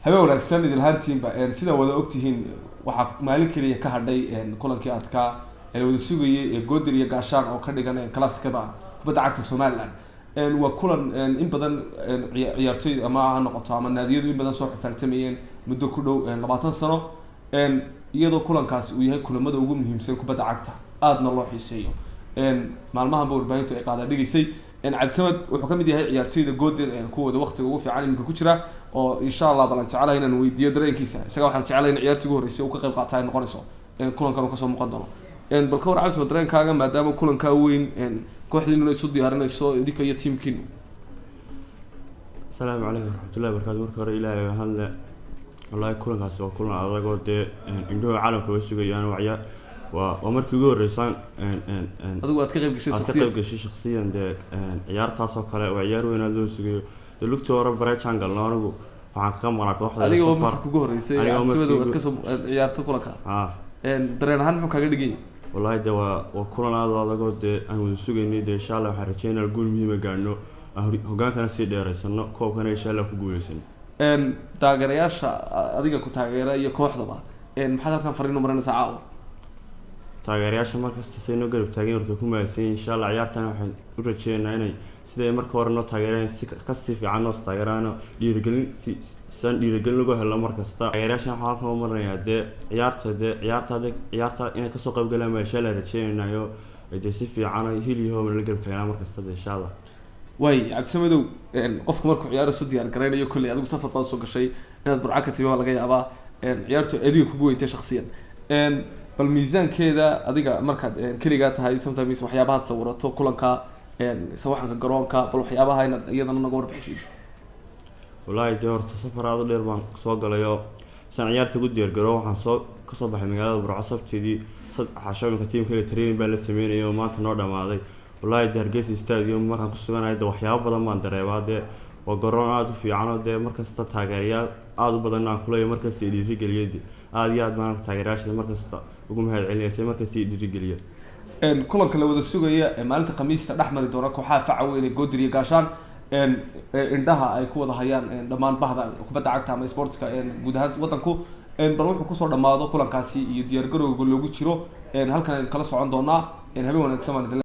habeen wanaagsan idil ahaantiinba sida wada ogtihiin waxaa maalin kaliya ka hadhay kulankii adkaa ee wada sugayay ee Goodir iyo Gaashaan oo ka dhigan class-kada kubadda cagta Soomaaliland waa kulan in badan ciyaartoy ama ha noqoto ama naadiyadu in badan soo xafaltamayeen muddo ku dhow 20 sano iyadoo kulankaasi uu yahay kulamada ugu muhiimsan kubadda cagta aadna loo xiiseeyo maalmahan warbaahintu ay qaada dhigisay Cabdisamad wuxuu kamid yahay ciyaartoyda Goodir kuwooda waqtiga ugu fiican iminka ku jira oo insha Allah balan jecelahay inaan weydiiyo dareenkiisa isaga waxaan jecelahay in ciyaartoygu horeysay uu ka qayb qaataa noqonayso kulankan uu ka soo muuqan doono bal ka war Cabdisamad dareenkaaga maadaama kulanka weyn kooxdiinu ay soo diyaarinayso idinka iyo teamkiinu السلام عليكم ورحمة الله وبركاته مركب إلهي هلا والله كلنا كاس وكلنا على قد إنه عالم كويس جيان وعيا ومركب يقول رسان هذا أتكلم بشيء شخصي أتكلم بشيء شخصيا ده عيار تاسو كلا وعيار وين هذا سجى دلوقتي ورا برا شان قال لانه فعكم ولا كوحدة أنا يوم مركب يقول رئيسي أتسوي أتكسب عيار تقولك درين هن محكي دقيقة والله ده وكلنا على قد أنا سجى إني ده إن شاء الله حركينا الجول مهم قالنا هوجان كان سيد دارسنا كوب كان إن شاء الله كجولسين taageerayaasha adiga ku taageera iyo kooxdaba maxaad halkan fariin u marinaysaa caawa taageerayaasha markasta sayno garab taageer horta ku maasay insha Allah ciyaartan waxaan u rajeynayaa inay sidee marka hore noo taageereen si ka sii fiican noo taageerano dhiirigelin san dhiirigelin lagu helo markasta taageerayaasha waxaan halkan u marinayaa ciyaarta inay ka soo qayb galaan ma insha Allah rajeynayo ay si fiican hiliyo la garab taageeraan markasta insha Allah way Cabdisamedow qofku markuu ciyaar soo diyaar gareynayo kulli adigu safar baad soo gashay inaad burca ka timaado laga yaabaa ciyaartu adiga kugu weynta shakhsiyan bal miisaankeeda adiga markaad kaliya tahay sometimes waxyaabaha sawirato kulanka sawaxanka garoonka bal waxyaabaha inaad iyadana naga warbixisay wallahi horta safar aad u dheer baan soo galayo san ciyaarta ugu diyaar garo waxaan soo ka soo baxay magaalada burca sabtidii xashaabinka teamka training baa la sameeyay maanta noo dhamaaday والله درجتي استاديوم مرة كسرنا هيدا وحياة بدل ما ندربها ده وقررنا عاد في عنا ده مركز تاجريات عاد بدلنا كله مركز يدير جليد عاد ياد ما تاجريات مركز وقوم هالعليا سي مركز يدير جليد كلهم كانوا وده السوق هي مالته خميس أحمد الدورك وحاف عويل جودري قاشان عندها يكون ضحيان دمان بعض كبدا عقتها مع سبورتس جودها وطنكو بروح كسر دماغه كلهم كاسي يدير جرو يقول له جيرو هل كان الكلاس عندنا هبي ونكسب